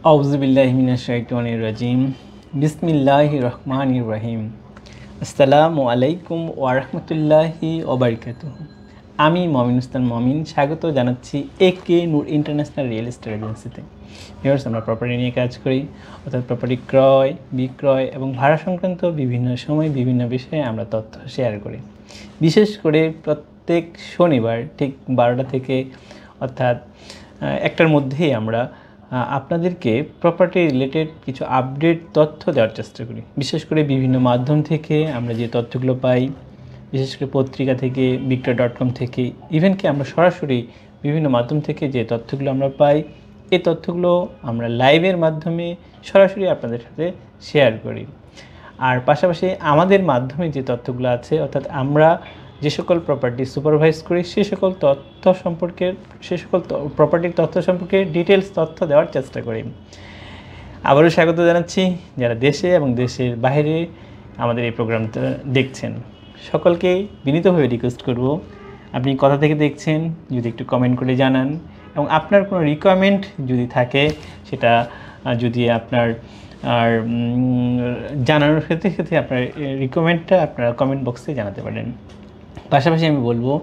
আউযুবিল্লাহি মিনাশ শাইতানির রাজিম। বিসমিল্লাহির রহমানির রহিম। আসসালামু আলাইকুম ওয়া রাহমাতুল্লাহি ওয়া বারাকাতুহু। আমি মমিন উস্তাদ মমিন স্বাগত জানাচ্ছি একে নূর ইন্টারন্যাশনাল রিয়েল এস্টেট এজেন্সিতে। ভিউয়ার্স, আমরা প্রপার্টি নিয়ে কাজ করি, অর্থাৎ প্রপার্টি ক্রয়, বিক্রয় এবং ভাড়া সংক্রান্ত বিভিন্ন সময় বিভিন্ন বিষয়ে আমরা তথ্য শেয়ার করি। বিশেষ করে প্রত্যেক শনিবার ঠিক 12টা থেকে অর্থাৎ 1টার মধ্যেই আমরা আপনাদেরকে প্রপার্টি রিলেটেড কিছু আপডেট তথ্য দেওয়ার চেষ্টা করি। বিশেষ করে বিভিন্ন মাধ্যম থেকে আমরা যে তথ্যগুলো পাই, বিশেষ করে পত্রিকা থেকে, বিক্রয়.com থেকে, ইভেন কি আমরা সরাসরি বিভিন্ন মাধ্যম থেকে যে তথ্যগুলো আমরা পাই, এই তথ্যগুলো আমরা লাইভের মাধ্যমে সরাসরি আপনাদের সাথে শেয়ার করি। আর পাশাপাশি আমাদের মাধ্যমে যে তথ্যগুলো আছে, অর্থাৎ আমরা যে সকল প্রপার্টি সুপারভাইজ করি সে সকল প্রপার্টির তথ্য সম্পর্কে ডিটেলস তথ্য দেওয়ার চেষ্টা করি। আবারও স্বাগত জানাচ্ছি যারা দেশে এবং দেশের বাইরে আমাদের এই প্রোগ্রামটা দেখছেন। সকলকে বিনীতভাবে রিকোয়েস্ট করব, আপনি কোথা থেকে দেখছেন যদি একটু কমেন্ট করে জানান, এবং আপনার কোনো রিকোয়ারমেন্ট যদি থাকে সেটা যদি আপনার জানানোর ক্ষেত্রে আপনার রিকোয়ারমেন্টটা আপনারা কমেন্ট বক্সে জানাতে পারেন। পাশাপাশি আমি বলবো,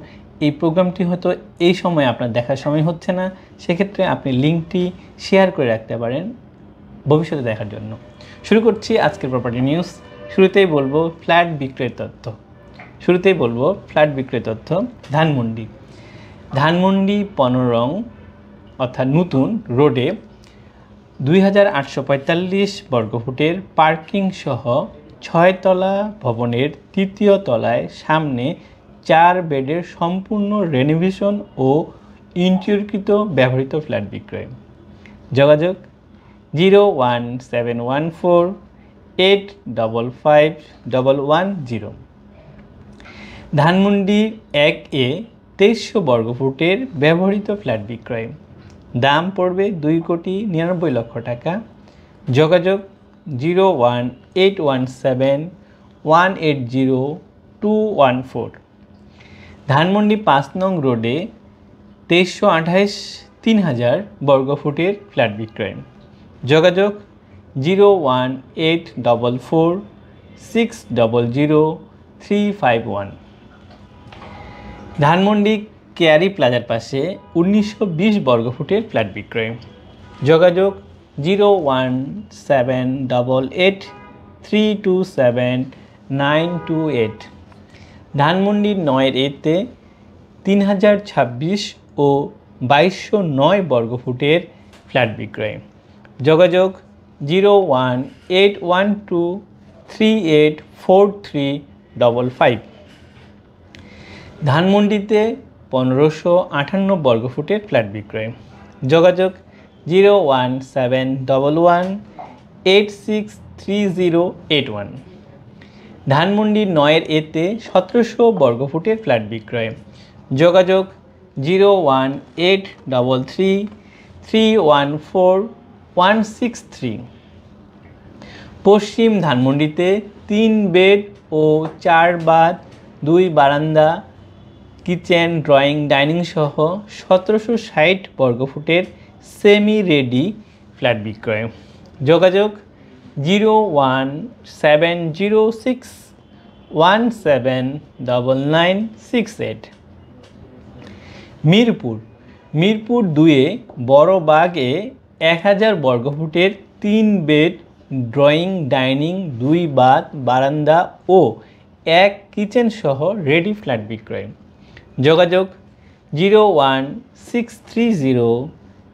এই প্রোগ্রামটি হয়তো এই সময় আপনার দেখার সময় হচ্ছে না, সেক্ষেত্রে আপনি লিঙ্কটি শেয়ার করে রাখতে পারেন ভবিষ্যতে দেখার জন্য। শুরু করছি আজকের প্রপার্টি নিউজ। শুরুতেই বলবো ফ্ল্যাট বিক্রয়ের তথ্য। ধানমন্ডি 15 রং অর্থাৎ নতুন রোডে 2845 বর্গফুটের পার্কিং সহ 6 তলা ভবনের 3য় তলায় সামনে 4 বেডের সম্পূর্ণ রেনোভেশন ও ইন্টেরিয়রকৃত ব্যবহৃত ফ্ল্যাট বিক্রয়। যোগাযোগ 01714 855 ধানমন্ডি 1A 2300 বর্গফুটের ব্যবহৃত ফ্ল্যাট বিক্রয়। দাম পড়বে 2,99,00,000 টাকা। যোগাযোগ 01817 180 214। ধানমন্ডি 5 নং রোডে 2328 3000 বর্গফুটের ফ্ল্যাট বিক্রয়। যোগাযোগ 01844 600 351। ধানমন্ডি কেয়ারি প্লাজার পাশে 1920 বর্গফুটের ফ্ল্যাট বিক্রয়। যোগাযোগ 01788 327 928। ধানমন্ডি 9A-তে 3026 ও 2209 বর্গফুটের ফ্ল্যাট বিক্রয়। যোগাযোগ 01812 384355। ধানমন্ডিতে 1558 বর্গফুটের ফ্ল্যাট বিক্রয়। যোগাযোগ 01711 863081। ধানমন্ডি 9A-তে 1700 বর্গফুটের ফ্ল্যাট বিক্রয়। যোগাযোগ 01833 314 163। পশ্চিম ধানমন্ডিতে 3 বেড ও 4 বাথ 2 বারান্দা, কিচেন, ড্রয়িং, ডাইনিং সহ 1760 বর্গফুটের সেমি রেডি ফ্ল্যাট বিক্রয়। যোগাযোগ 01706 179968। মিরপুর 2-এ বড় বাগে 1000 বর্গফুটের 3 বেড, ড্রয়িং, ডাইনিং, 2 বাথ, বারান্দা ও 1 কিচেন সহ রেডি ফ্ল্যাট বিক্রয়। যোগাযোগ 01630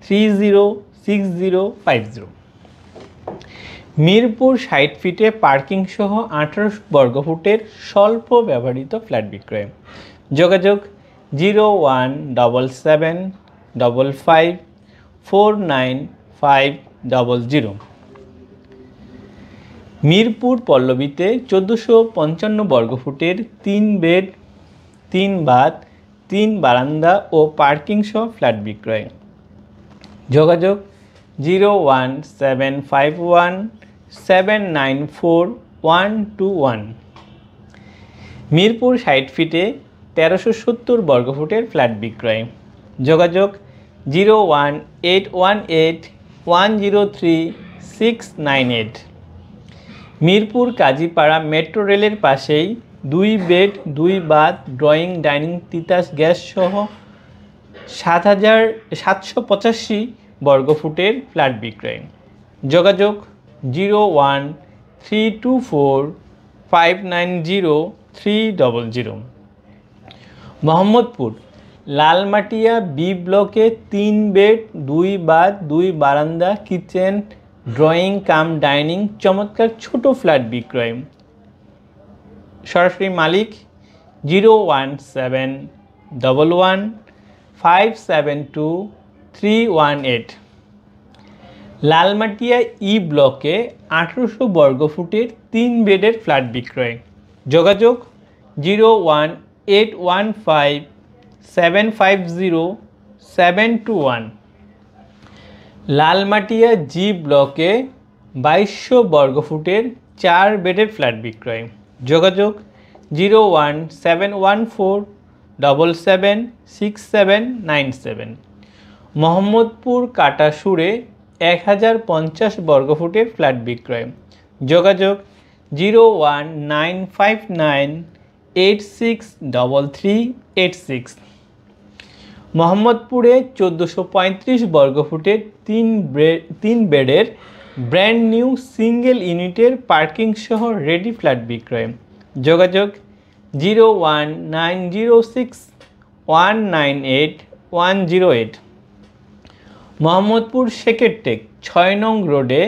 306050। মিরপুর 60 ফিটে পার্কিং সহ 1800 বর্গফুটের স্বল্প ব্যবহৃত ফ্ল্যাট বিক্রয়। যোগাযোগ 01775 49500। মিরপুর পল্লবীতে 1455 বর্গফুটের 3 বেড, 3 বাথ, 3 বারান্দা ও পার্কিং সহ ফ্ল্যাট বিক্রয়। যোগাযোগ 01751 794 121। মিরপুর 60 ফিটে 1370 বর্গফুটের ফ্ল্যাট বিক্রয়। যোগাযোগ 01818 103,698। মিরপুর কাজীপাড়া মেট্রো রেলের পাশেই 2 bed 2 bath drawing dining Titas gas সহ 7,785 বর্গফুটের ফ্ল্যাট বিক্রয়। যোগাযোগ 01324590,300। মোহাম্মদপুর লালমাটিয়া বি ব্লকে 3 বেড 2 বাথ 2 বারান্দা কিচেন ড্রয়িং কাম ডাইনিং চমৎকার ছোট ফ্ল্যাট বিক্রয়। সরাসরি মালিক 01711572318। লালমাটিয়া ই ব্লকে 1800 বর্গফুটের 3 বেডের ফ্ল্যাট বিক্রয়। যোগাযোগ 01815750721। লালমাটিয়া জি ব্লকে 2200 বর্গফুটের 4 বেডের ফ্ল্যাট বিক্রয়। যোগাযোগ 01714776797। মোহাম্মদপুর কাটাসুরে 1050 বর্গফুটের ফ্ল্যাট বিক্রয়। যোগাযোগ 01959863386। মোহাম্মদপুরে 1435 বর্গফুটের 3 বেডের ব্র্যান্ড নিউ সিঙ্গেল ইউনিটের পার্কিং সহ রেডি ফ্ল্যাট বিক্রয়। যোগাযোগ 01906198108। মোহাম্মদপুর সেকেরটেক 6 নং রোডে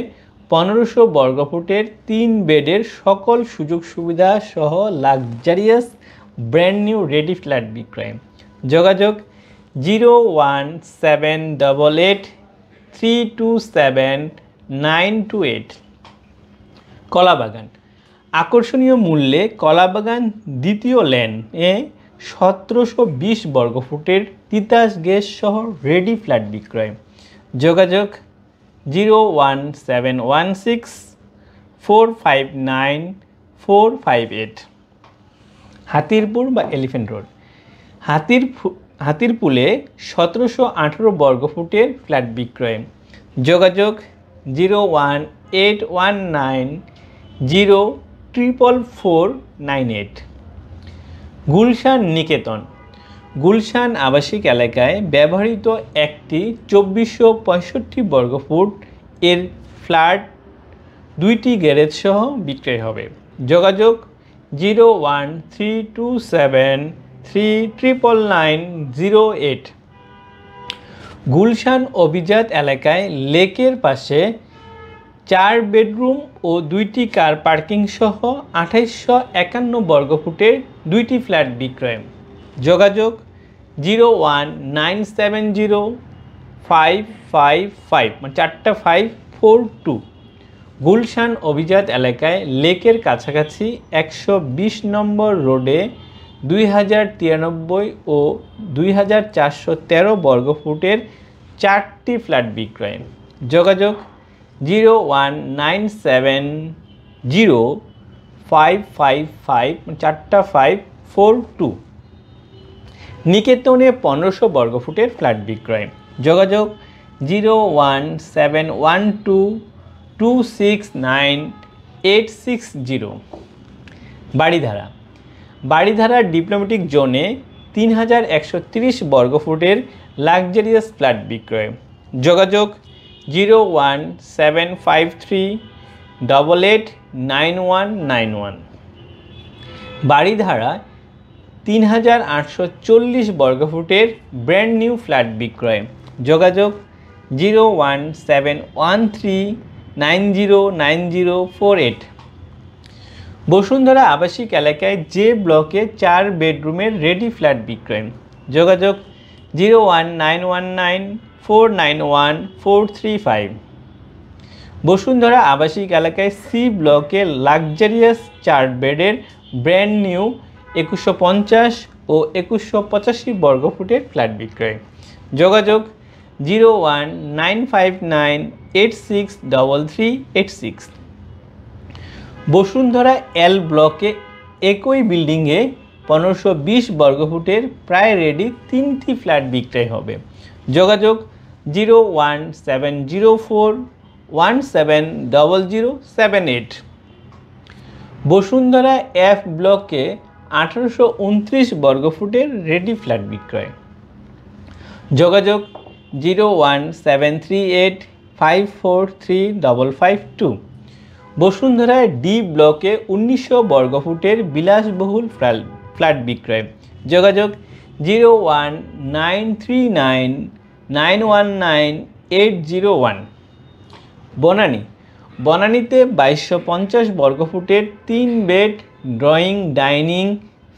1500 বর্গফুটের 3 বেডের সকল সুযোগ সুবিধা সহ luxurious brand new ready flat বিক্রয়। যোগাযোগ 01788327928। কলাবাগান আকর্ষণীয় মূল্যে কলাবাগান দ্বিতীয় লেনে 1720 বর্গফুটের তিতাস গ্যাস সহ রেডি ফ্ল্যাট বিক্রয়। যোগাযোগ 01716459458। হাতিরপুল বা এলিফ্যান্ট রোড হাতিরপুলে 1718 বর্গফুটের ফ্ল্যাট বিক্রয়। যোগাযোগ 01819044498। গুলশান নিকেতন গুলশান আবাসিক এলাকায় ব্যবহৃত একটি 2465 বর্গফুট এর ফ্ল্যাট 2টি গ্যারেজ সহ বিক্রয় হবে। যোগাযোগ 01327399908। গুলশান অভিজাত এলাকায় লেকের পাশে 4 বেডরুম ও 2টি কার পার্কিং সহ 2851 বর্গফুটের 2টি ফ্ল্যাট বিক্রয়। যোগাযোগ 01970555542। গুলশান অভিজাত এলাকায় লেকের কাছাকাছি 120 নম্বর রোডে 2093 ও 2413 বর্গফুটের 4টি ফ্ল্যাট বিক্রয়। যোগাযোগ 01970555542। নিকেতনে 1500 বর্গফুটের ফ্ল্যাট বিক্রয়। যোগাযোগ 01712269860। বাড়িধারা ডিপ্লোম্যাটিক জোনে 3130 বর্গফুটের লাক্সারিয়াস ফ্ল্যাট বিক্রয়। যোগাযোগ 01753889191। বাড়িধারা 3840 বর্গফুটের ব্র্যান্ড নিউ ফ্ল্যাট বিক্রয়। যোগাযোগ 01713909048। বসুন্ধরা আবাসিক এলাকায় যে ব্লকে 4 বেডরুমের রেডি ফ্ল্যাট বিক্রয়। যোগাযোগ 01919491435। বসুন্ধরা আবাসিক এলাকায় সি ব্লকে লাক্সারিয়াস 4 বেডের ব্র্যান্ড নিউ 2150 ও 2185 বর্গফুটের ফ্ল্যাট বিক্রয়। যোগাযোগ 01959863386। বসুন্ধরা এল ব্লকে একই বিল্ডিংয়ে 1520 বর্গফুটের প্রায় রেডি 3টি ফ্ল্যাট বিক্রয় হবে। যোগাযোগ 01704170078। বসুন্ধরা এফ ব্লকে 1829 বর্গফুটের রেডি ফ্ল্যাট বিক্রয়। যোগাযোগ 01738543552। বসুন্ধরা ডি ব্লকে 1900 বর্গফুটের বিলাসবহুল ফ্ল্যাট বিক্রয়। যোগাযোগ 01939919801। বনানীতে 2250 বর্গফুটের 3 bed drawing dining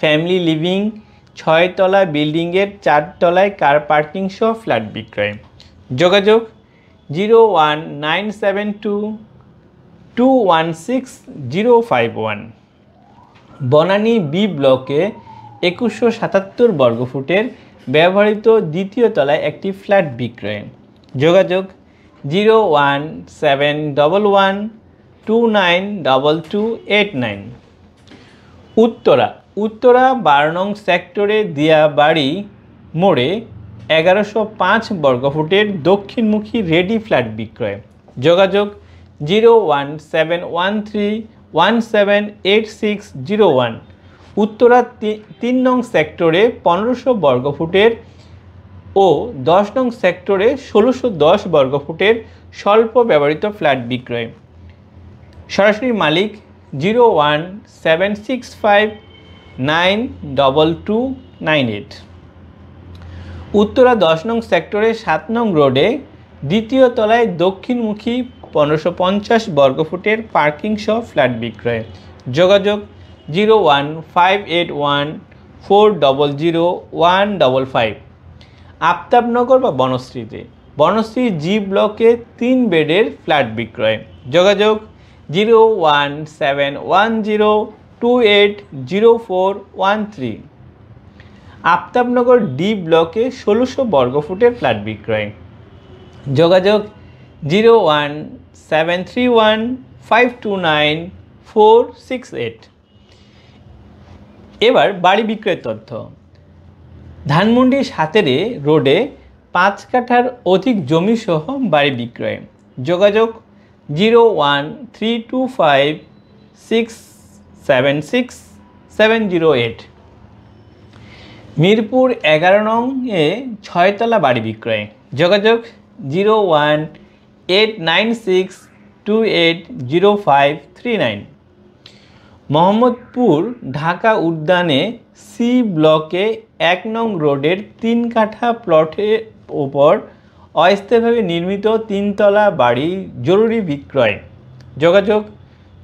family living 6 তলা বিল্ডিংয়ের 4 তলায় কার পার্কিং সহ ফ্ল্যাট বিক্রয়। যোগাযোগ 01972216051। বনানী বি ব্লকে 2177 বর্গফুটের ব্যবহৃত দ্বিতীয় তলায় একটি ফ্ল্যাট বিক্রয়। যোগাযোগ 01711292289। উত্তরা 12 নং সেক্টরে দিয়াবাড়ি মোড়ে 1105 বর্গফুটের দক্ষিণমুখী রেডি ফ্ল্যাট বিক্রয়। যোগাযোগ 01713178601। উত্তরা 3 নং সেক্টরে 1500 বর্গফুটের ও 10 নং সেক্টরে 1610 বর্গফুটের স্বল্প ব্যবহৃত ফ্ল্যাট বিক্রয়। সরাসরি মালিক 01765922298। উত্তরা 10 নং সেক্টরে 7 নং রোডে দ্বিতীয় তলায় দক্ষিণমুখী 1550 বর্গফুটের পার্কিং সহ ফ্ল্যাট বিক্রয়। যোগাযোগ 01581400155। আফতাবনগর বা বনশ্রীতে বনশ্রী জি ব্লকে 3 বেডের ফ্ল্যাট বিক্রয়। যোগাযোগ 01710280413। আফতাবনগর ডি ব্লকে 1600 বর্গফুটের ফ্ল্যাট বিক্রয়। যোগাযোগ 01731529468। এবার বাড়ি বিক্রয়ের তথ্য। ধানমন্ডি সাতেরে রোডে 5 কাঠার অধিক জমি সহ বাড়ি বিক্রয়। যোগাযোগ 01325676708। মিরপুর 11 নং এ 6 তলা বাড়ি বিক্রয়। যোগাযোগ 01896280539। মোহাম্মদপুর ঢাকা উদ্যানে সি ব্লকে 1 নং রোডের 3 কাঠা প্লটের ওপর অস্থায়ীভাবে নির্মিত 3 তলা বাড়ি জরুরি বিক্রয়। যোগাযোগ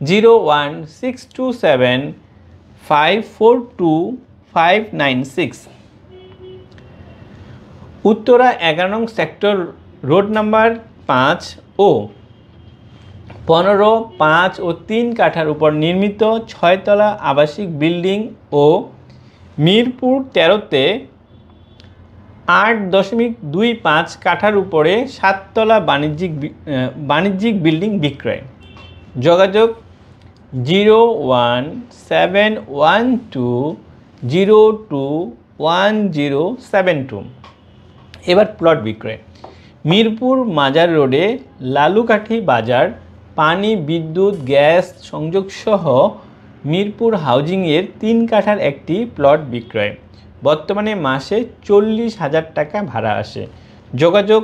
01627542596। উত্তরা 11 নং সেক্টর রোড নাম্বার 5 ও 15, 5 ও 3 কাঠার উপর নির্মিত 6 তলা আবাসিক বিল্ডিং ও মিরপুর 13-তে 8.25 কাঠার উপরে 7 তলা বাণিজ্যিক বিল্ডিং বিক্রয়। যোগাযোগ 01712021072। এবার প্লট বিক্রয়। মিরপুর মাজার রোডে লালুকাঠি বাজার পানি বিদ্যুৎ গ্যাস সংযোগ সহ মিরপুর হাউজিংয়ের 3 কাঠার একটি প্লট বিক্রয়। বর্তমানে মাসে 40,000 টাকা ভাড়া আসে। যোগাযোগ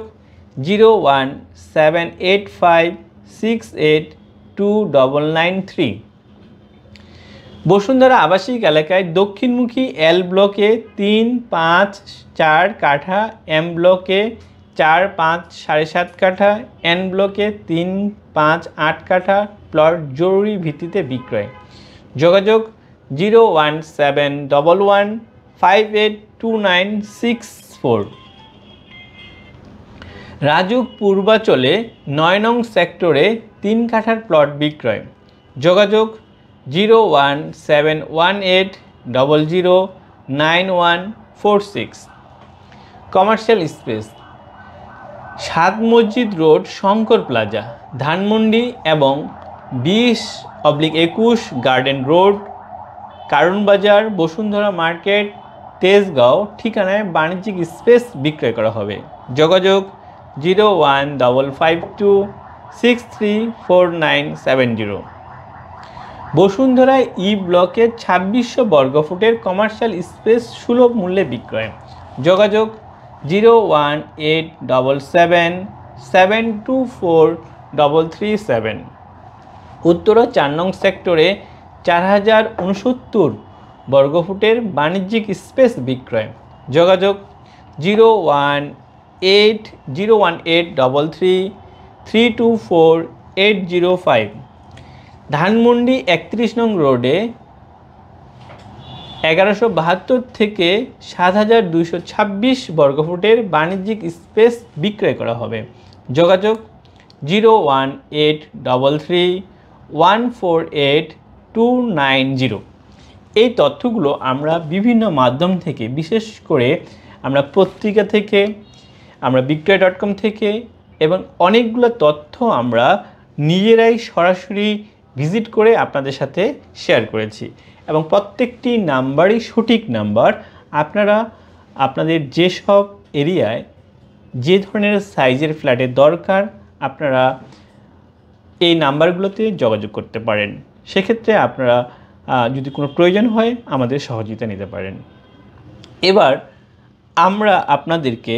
01785682993। বসুন্ধরা আবাসিক এলাকায় দক্ষিণমুখী এল ব্লকে 3, 5, 4 কাঠা, এম ব্লকে 4, 5, 7.5 কাঠা, এন ব্লকে 3, 5, 8 কাঠা প্লট জরুরি ভিত্তিতে বিক্রয়। যোগাযোগ 01711582964। রাজুক পূর্বাচলে 9 নং সেক্টরে 3 কাঠার প্লট বিক্রয়। যোগাযোগ 01718009146। কমার্শিয়াল স্পেস 7 মসজিদ রোড শঙ্কর প্লাজা ধানমন্ডি এবং 20/21 গার্ডেন রোড কারণ বাজার বসুন্ধরা মার্কেট তেজগাঁও ঠিকানায় বাণিজ্যিক স্পেস বিক্রয় করা হবে। যোগাযোগ 0155263497 বসুন্ধরা ই ব্লকে 2600 বর্গফুটের কমার্শিয়াল স্পেস সুলভ মূল্যে বিক্রয়। যোগাযোগ 01877243337। উত্তরা 4 নং সেক্টরে 4069 বর্গফুটের বাণিজ্যিক স্পেস বিক্রয়। যোগাযোগ 018324805। ধানমন্ডি 31 নং রোডে 1172 থেকে 7226 বর্গফুটের বাণিজ্যিক স্পেস বিক্রয় করা হবে। যোগাযোগ 01833148290। এই তথ্যগুলো আমরা বিভিন্ন মাধ্যম থেকে, বিশেষ করে আমরা পত্রিকা থেকে, আমরা বিক্রয়.com থেকে এবং অনেকগুলো তথ্য আমরা নিজেরাই সরাসরি ভিজিট করে আপনাদের সাথে শেয়ার করেছি এবং প্রত্যেকটি নাম্বারই সঠিক নাম্বার। আপনারা আপনাদের যেসব এরিয়ায় যে ধরনের সাইজের ফ্ল্যাটের দরকার আপনারা এই নাম্বারগুলোতে যোগাযোগ করতে পারেন। সেক্ষেত্রে আপনারা যদি কোনো প্রয়োজন হয় আমাদের সহযোগিতা নিতে পারেন। এবার আমরা আপনাদেরকে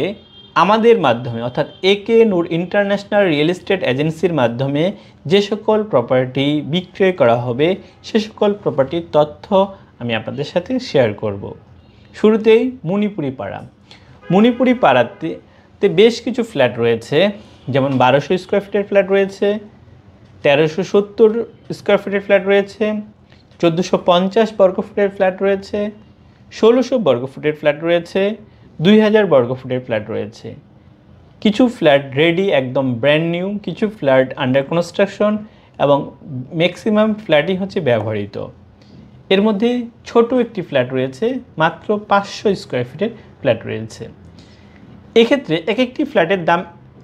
আমাদের মাধ্যমে অর্থাৎ একে নূর ইন্টারন্যাশনাল রিয়েল এস্টেট এজেন্সির মাধ্যমে যে সকল প্রপার্টি বিক্রয় করা হবে সে সকল প্রপার্টির তথ্য আমি আপনাদের সাথে শেয়ার করব। শুরুতেই মণিপুরি পাড়া। মণিপুরি পাড়াতে বেশ কিছু ফ্ল্যাট রয়েছে, যেমন 1200 স্কোয়ার ফিটের ফ্ল্যাট রয়েছে, 1370 স্কোয়ার ফিটের ফ্ল্যাট রয়েছে, 1450 বর্গফুটের ফ্ল্যাট রয়েছে, 1600 বর্গফুটের ফ্ল্যাট রয়েছে, 2000 বর্গফুটের ফ্ল্যাট রয়েছে। কিছু ফ্ল্যাট রেডি একদম ব্র্যান্ড নিউ, কিছু ফ্ল্যাট আন্ডার কনস্ট্রাকশন এবং ম্যাক্সিমাম ফ্ল্যাটই হচ্ছে ব্যবহৃত। এর মধ্যে ছোট একটি ফ্ল্যাট রয়েছে, মাত্র 500 স্কোয়ার ফিটের ফ্ল্যাট রয়েছে। এক্ষেত্রে এক একটি ফ্ল্যাটের দাম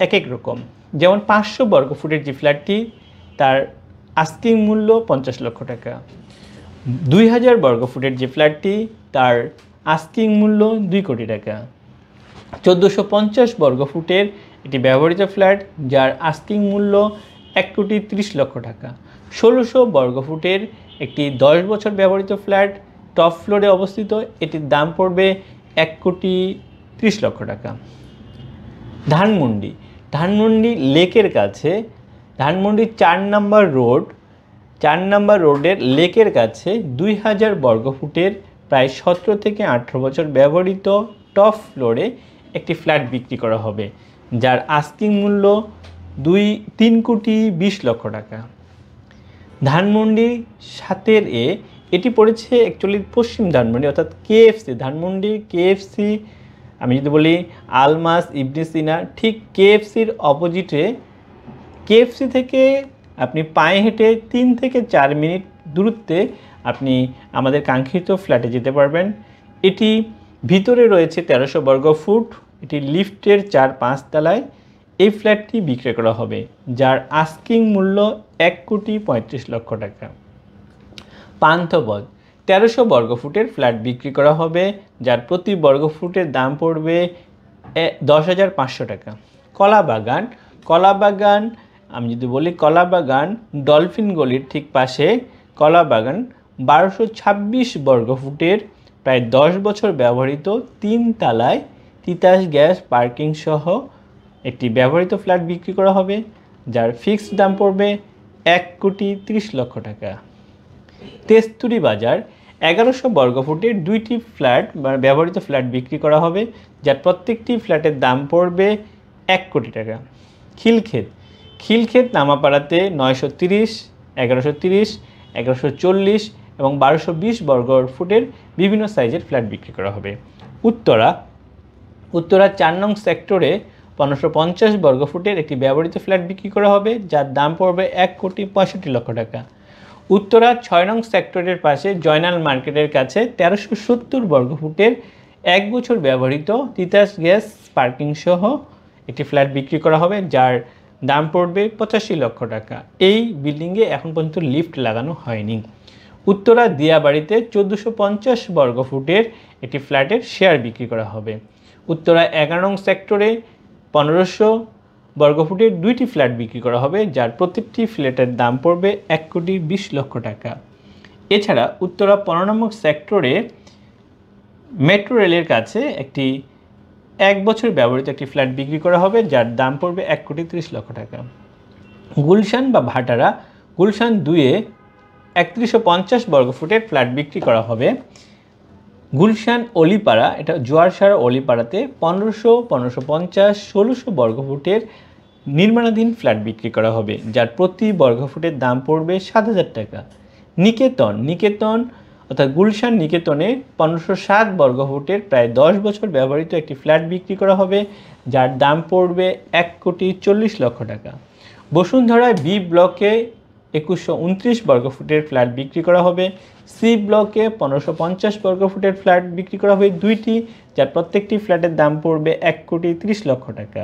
এক এক রকম। যেমন 500 বর্গফুটের যে ফ্ল্যাটটি তার আস্কিং মূল্য 50 লক্ষ টাকা। 2000 বর্গফুটের যে ফ্ল্যাটটি তার আস্কিং মূল্য 2 কোটি টাকা। 1450 বর্গফুটের একটি ব্যবহৃত ফ্ল্যাট যার আস্কিং মূল্য 1 কোটি 30 লক্ষ টাকা। 1600 বর্গফুটের একটি 10 বছর ব্যবহৃত ফ্ল্যাট টপ ফ্লোরে অবস্থিত, এটির দাম পড়বে 1 কোটি 30 লক্ষ টাকা। ধানমন্ডি লেকের কাছে, ধানমন্ডি 4 নম্বর রোডের লেকের কাছে 2000 বর্গফুটের প্রায় 17 থেকে 18 বছর ব্যবহৃত টপ ফ্লোরে একটি ফ্ল্যাট বিক্রি করা হবে যার আস্কিং মূল্য 3 কোটি 20 লক্ষ টাকা। ধানমন্ডি 7 এটি পড়েছে অ্যাকচুয়ালি পশ্চিম ধানমন্ডি অর্থাৎ কেএফসি। ধানমন্ডি কেএফসি, আমি যদি বলি আলমাস ইবনে সিনা, ঠিক কেএফসির অপোজিটে, কেএফসি থেকে আপনি পায়ে হেঁটে 3 থেকে 4 মিনিট দূরত্বে আপনি আমাদের কাঙ্ক্ষিত ফ্ল্যাটে যেতে পারবেন। এটি ভিতরে রয়েছে 1300 বর্গফুট, এটি লিফটের 4-5 তলায়। এই ফ্ল্যাটটি বিক্রয় করা হবে যার আস্কিং মূল্য 1 কোটি 35 লক্ষ টাকা। পান্থপথ 1300 বর্গফুটের ফ্ল্যাট বিক্রি করা হবে যার প্রতি বর্গফুটের দাম পড়বে 10,500 টাকা। কলাবাগান, আমি যদি বলি কলাবাগান ডলফিন গলির ঠিক পাশে কলাবাগান 1226 বর্গফুটের প্রায় 10 বছর ব্যবহৃত 3 তলায় তিতাস গ্যাস পার্কিং সহ একটি ব্যবহৃত ফ্ল্যাট বিক্রি করা হবে যার ফিক্সড দাম পড়বে 1 কোটি 30 লক্ষ টাকা। তেস্তুরি বাজার 1100 বর্গফুটের 2টি ফ্ল্যাট বা ব্যবহৃত ফ্ল্যাট বিক্রি করা হবে যার প্রত্যেকটি ফ্ল্যাটের দাম পড়বে 1 কোটি টাকা। খিলক্ষেত নামাপাড়াতে 930, 1130, 1140 এবং 1220 বর্গফুটের বিভিন্ন সাইজের ফ্ল্যাট বিক্রি করা হবে। উত্তরা 4 নং সেক্টরে 1550 বর্গফুটের একটি ব্যবহৃত ফ্ল্যাট বিক্রি করা হবে যার দাম পড়বে 1 কোটি 65 লক্ষ টাকা। উত্তরা 6 নং সেক্টরের পাশে জয়নাল মার্কেটের কাছে 1370 বর্গফুটের 1 বছর ব্যবহৃত তিতাস গ্যাস পার্কিং সহ একটি ফ্ল্যাট বিক্রি করা হবে যার দাম পড়বে 85 লক্ষ টাকা। এই বিল্ডিংয়ে এখন পর্যন্ত লিফট লাগানো হয়নি। উত্তরা দিয়াবাড়িতে 1450 বর্গফুটের একটি ফ্ল্যাটের শেয়ার বিক্রি করা হবে। উত্তরা 11 নং সেক্টরে 1500 বর্গফুটের 2টি ফ্ল্যাট বিক্রি করা হবে, যার প্রত্যেকটি ফ্ল্যাটের দাম পড়বে 1,20,00,000 টাকা। এছাড়া উত্তরা 15 নম্বর সেক্টরে মেট্রো রেলের কাছে একটি 1 বছর ব্যবহৃত একটি ফ্ল্যাট বিক্রি করা হবে, যার দাম পড়বে 1,30,00,000 টাকা। গুলশান বা ভাটারা গুলশান 2-এ 3150 বর্গফুটের ফ্ল্যাট বিক্রি করা হবে। গুলশান অলিপাড়া, এটা জোয়ারসারা অলিপাড়াতে 1500, 1550, 1600 বর্গফুটের নির্মাণাধীন ফ্ল্যাট বিক্রি করা হবে, যার প্রতি বর্গফুটের দাম পড়বে 7,000 টাকা। নিকেতন অর্থাৎ গুলশান নিকেতনে 1507 বর্গফুটের প্রায় 10 বছর ব্যবহৃত একটি ফ্ল্যাট বিক্রি করা হবে, যার দাম পড়বে 1,40,00,000 টাকা। বসুন্ধরায় বি ব্লকে 2129 বর্গফুটের ফ্ল্যাট বিক্রি করা হবে। সি ব্লকে 1550 বর্গফুটের ফ্ল্যাট বিক্রি করা হবে 2টি, যার প্রত্যেকটি ফ্ল্যাটের দাম পড়বে 1,30,00,000 টাকা।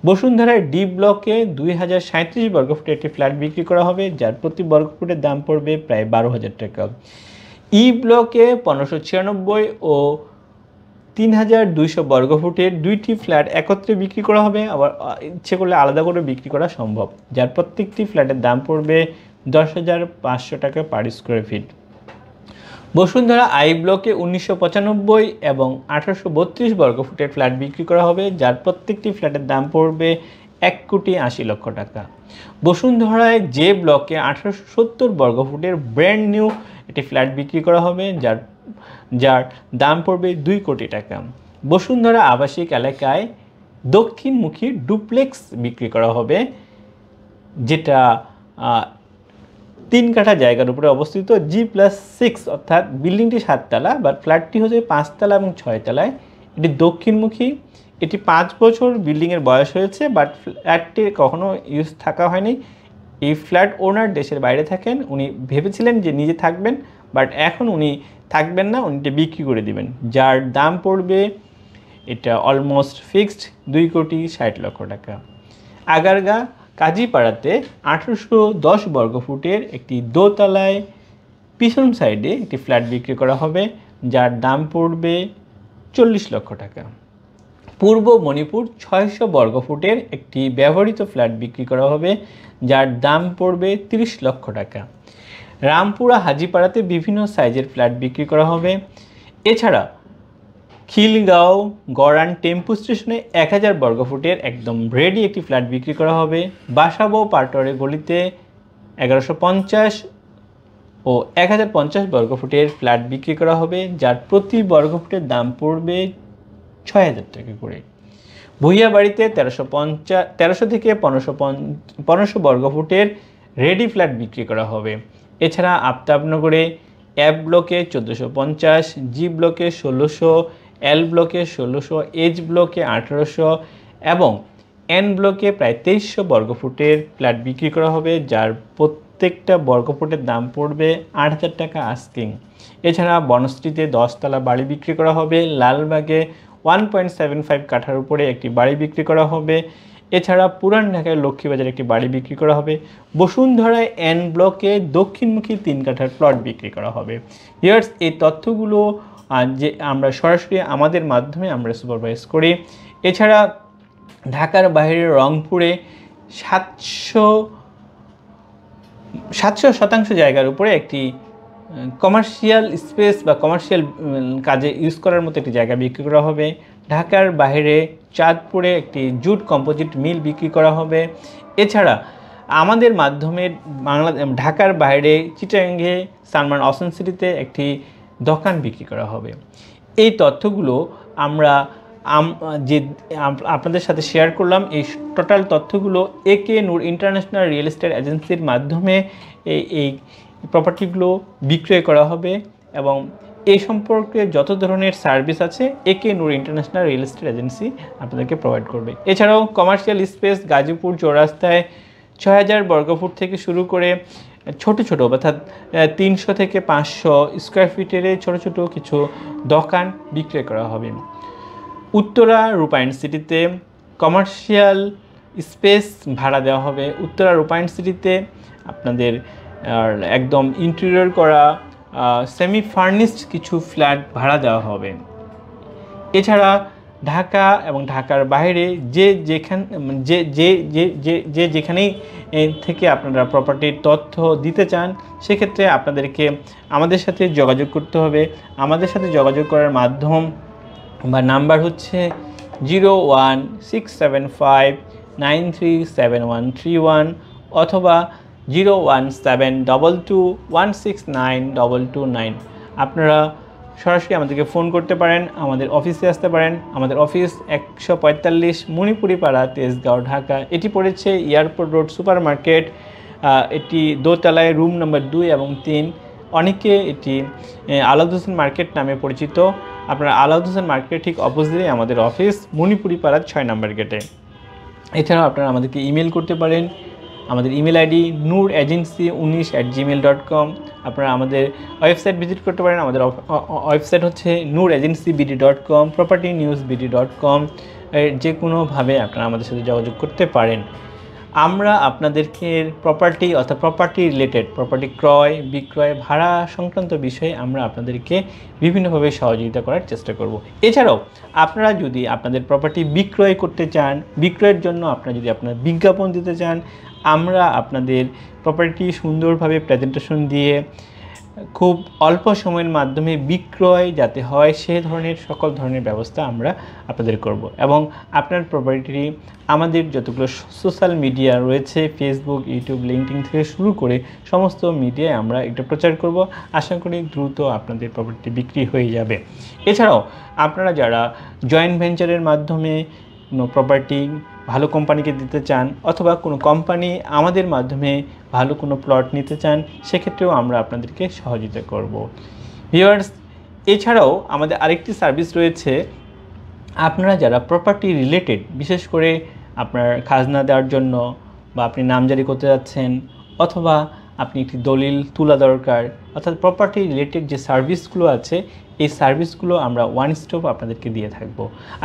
বসুন্ধরায় ডি ব্লকে 2037 বর্গফুটের একটি ফ্ল্যাট বিক্রি করা হবে, যার প্রতি বর্গফুটের দাম পড়বে প্রায় 12,000 টাকা। ই ব্লকে 1596 ও 3200 বর্গফুটের 2টি ফ্ল্যাট একত্রে বিক্রি করা হবে, আবার ইচ্ছে করলে আলাদা করে বিক্রি করা সম্ভব, যার প্রত্যেকটি ফ্ল্যাটের দাম পড়বে 10,500 টাকা per square feet. Bashundhara I ব্লকে 1995 এবং 1832 বর্গফুটের ফ্ল্যাট বিক্রি করা হবে, যার প্রত্যেকটি ফ্ল্যাটের দাম পড়বে 1,80,00,000 টাকা। বসুন্ধরায় জে ব্লকে 1870 বর্গফুটের ব্র্যান্ড নিউ একটি ফ্ল্যাট বিক্রি করা হবে, যার দাম পড়বে 2 কোটি টাকা। বসুন্ধরা আবাসিক এলাকায় দক্ষিণমুখী ডুপ্লেক্স বিক্রি করা হবে, যেটা 3 কাঠা জায়গার উপরে অবস্থিত, G+6, অর্থাৎ বিল্ডিংটি 7 তলা, বাট ফ্ল্যাটটি হচ্ছে 5 তলা এবং 6 তলায়। এটি দক্ষিণমুখী, এটি 5 বছর বিল্ডিংয়ের বয়স হয়েছে, বাট ফ্ল্যাটটি কখনো ইউজ থাকা হয়নি। এই ফ্ল্যাট ওনার দেশের বাইরে থাকেন, উনি ভেবেছিলেন যে নিজে থাকবেন, বাট এখন উনি থাকবেন না, উনি বিক্রি করে দিবেন, যার দাম পড়বে, এটা অলমোস্ট ফিক্সড, 2,60,00,000 টাকা। আগারগা কাজীপাড়াতে 1810 বর্গফুটের একটি দোতলায় পিছন সাইডে একটি ফ্ল্যাট বিক্রি করা হবে, যার দাম পড়বে 40,00,000 টাকা। পূর্ব মণিপুর 600 বর্গফুটের একটি ব্যবহৃত ফ্ল্যাট বিক্রি করা হবে, যার দাম পড়বে 30,00,000 টাকা। রামপুরা হাজিপাড়াতে বিভিন্ন সাইজের ফ্ল্যাট বিক্রি করা হবে। এছাড়া খিলগাঁও গড়ান টেম্পু স্টেশনে 1000 বর্গফুটের একদম রেডি একটি ফ্ল্যাট বিক্রি করা হবে। বাসাবো পাটোয়ারি গলিতে 1150 ও 1050 বর্গফুটের ফ্ল্যাট বিক্রি করা হবে, যার প্রতি বর্গফুটের দাম পড়বে 6,000 টাকা করে। ভুইয়াবাড়িতে 1300 থেকে 1500 বর্গফুটের রেডি ফ্ল্যাট বিক্রি করা হবে। এছাড়া আফতাবনগরে এফ ব্লকে 1450, জি ব্লকে 1600, এল ব্লকে 1600, এইচ ব্লকে 1800 এবং এন ব্লকে প্রায় 2300 বর্গফুটের ফ্ল্যাট বিক্রি করা হবে, যার প্রত্যেকটা বর্গফুটের দাম পড়বে 8,000 টাকা আস্কিং। এছাড়া বনশ্রীতে 10 তলা বাড়ি বিক্রি করা হবে। লালবাগে 1.75 কাঠার উপরে একটি বাড়ি বিক্রি করা হবে। এছাড়া পুরান ঢাকায় লক্ষ্মীবাজারে একটি বাড়ি বিক্রি করা হবে। বসুন্ধরায় এন ব্লকে দক্ষিণমুখী 3 কাঠার প্লট বিক্রি করা হবে। ইয়ার্স, এই তথ্যগুলো যে আমরা সরাসরি আমাদের মাধ্যমে আমরা সুপারভাইজ করি। এছাড়া ঢাকার বাইরে রংপুরে 700% জায়গার উপরে একটি কমার্শিয়াল স্পেস বা কমার্শিয়াল কাজে ইউজ করার মতো একটি জায়গা বিক্রি করা হবে। ঢাকার বাইরে চাঁদপুরে একটি জুট কম্পোজিট মিল বিক্রি করা হবে। এছাড়া আমাদের মাধ্যমে ঢাকার বাইরে চিটাগাঙ্গে সালমান অসন সিটিতে একটি দোকান বিক্রি করা হবে। এই তথ্যগুলো আমরা যে আপনাদের সাথে শেয়ার করলাম, এই টোটাল তথ্যগুলো একে নূর ইন্টারন্যাশনাল রিয়েল এস্টেট এজেন্সির মাধ্যমে এই প্রপার্টিগুলো বিক্রয় করা হবে এবং এই সম্পর্কে যত ধরনের সার্ভিস আছে একে নূর ইন্টারন্যাশনাল রিয়েল এস্টেট এজেন্সি আপনাদেরকে প্রোভাইড করবে। এছাড়াও কমার্শিয়াল স্পেস গাজীপুর চৌরাস্তায় 6000 বর্গফুট থেকে শুরু করে ছোট ছোট অর্থাৎ 300 থেকে 500 স্কোয়ার ফিটের ছোট ছোট কিছু দোকান বিক্রয় করা হবে। উত্তরা রূপায়ণ সিটিতে কমার্শিয়াল স্পেস ভাড়া দেওয়া হবে। উত্তরা রূপায়ণ সিটিতে আপনাদের একদম ইন্টেরিয়র করা সেমি ফার্নিশড কিছু ফ্ল্যাট ভাড়া দেওয়া হবে। এছাড়া ঢাকা এবং ঢাকার বাইরে যেখানেই থেকে আপনারা প্রপার্টির তথ্য দিতে চান, সেক্ষেত্রে আপনাদেরকে আমাদের সাথে যোগাযোগ করতে হবে। আমাদের সাথে যোগাযোগ করার মাধ্যম বা নাম্বার হচ্ছে 01675937131 অথবা 01722169229। আপনারা সরাসরি আমাদেরকে ফোন করতে পারেন, আমাদের অফিসে আসতে পারেন। আমাদের অফিস 145 মণিপুরি পাড়া, তেজগাঁও, ঢাকা। এটি পড়েছে এয়ারপোর্ট রোড সুপার মার্কেট। এটি দোতলায়, রুম নম্বর 2 এবং 3। অনেকে এটি আলাউদ হোসেন মার্কেট নামে পরিচিত। আপনারা আলাউদ হোসেন মার্কেট ঠিক অপোজিটে আমাদের অফিস, মণিপুরি পাড়ার 6 নম্বর গেটে। এছাড়াও আপনারা আমাদেরকে ইমেল করতে পারেন। আমাদের ইমেল আইডি nuragency19@gmail.com। আপনারা আমাদের ওয়েবসাইট ভিজিট করতে পারেন। আমাদের ওয়েবসাইট হচ্ছে nuragencybd.com, propertynewsbd.com। যে কোনোভাবে আপনারা আমাদের সাথে যোগাযোগ করতে পারেন। আমরা আপনাদেরকে প্রপার্টি অর্থাৎ প্রপার্টি রিলেটেড, প্রপার্টি ক্রয় বিক্রয়, ভাড়া সংক্রান্ত বিষয়ে আমরা আপনাদেরকে বিভিন্নভাবে সহযোগিতা করার চেষ্টা করব। এছাড়াও আপনারা যদি আপনাদের প্রপার্টি বিক্রয় করতে চান, বিক্রয়ের জন্য আপনারা যদি আপনার বিজ্ঞাপন দিতে চান, আমরা আপনাদের প্রপার্টি সুন্দরভাবে প্রেজেন্টেশন দিয়ে খুব অল্প সময়ের মাধ্যমে বিক্রয় যাতে হয় সে ধরনের সকল ধরনের ব্যবস্থা আমরা আপনাদের করব। এবং আপনার প্রপার্টি আমাদের যতগুলো সোশ্যাল মিডিয়া রয়েছে, ফেসবুক, ইউটিউব, লিঙ্কডইন থেকে শুরু করে সমস্ত মিডিয়ায় আমরা এটা প্রচার করব। আশা করি দ্রুত আপনাদের প্রপার্টি বিক্রি হয়ে যাবে। এছাড়াও আপনারা যারা জয়েন্ট ভেঞ্চারের মাধ্যমে কোনো প্রপার্টি ভালো কোম্পানিকে দিতে চান অথবা কোনো কোম্পানি আমাদের মাধ্যমে ভালো কোনো প্লট নিতে চান, সেক্ষেত্রেও আমরা আপনাদেরকে সহযোগিতা করব। ভিউয়ার্স, এছাড়াও আমাদের আরেকটি সার্ভিস রয়েছে। আপনারা যারা প্রপার্টি রিলেটেড, বিশেষ করে আপনার খাজনা দেওয়ার জন্য বা আপনি নামজারি করতে যাচ্ছেন অথবা আপনি একটি দলিল তোলা দরকার, অর্থাৎ প্রপার্টি রিলেটেড যে সার্ভিসগুলো আছে, এই সার্ভিসগুলো আমরা ওয়ান স্টপ আপনাদেরকে দিয়ে থাকব।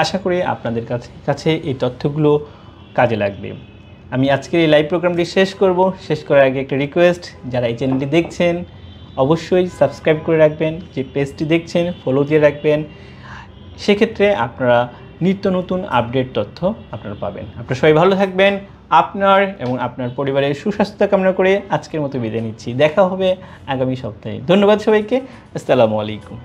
আশা করি আপনাদের কাছে এই তথ্যগুলো কাজে লাগবে। আমি আজকের এই লাইভ প্রোগ্রামটি শেষ করার আগে একটা রিকোয়েস্ট, যারা এই চ্যানেলটি দেখছেন অবশ্যই সাবস্ক্রাইব করে রাখবেন, যে পেজটি দেখছেন ফলো দিয়ে রাখবেন। সেক্ষেত্রে আপনারা নিত্য নতুন আপডেট তথ্য আপনারা পাবেন। আপনারা সবাই ভালো থাকবেন। আপনার এবং আপনার পরিবারের সুস্বাস্থ্য কামনা করে আজকের মতো বিদায় নিচ্ছি। দেখা হবে আগামী সপ্তাহে। ধন্যবাদ সবাইকে। আসসালামু আলাইকুম।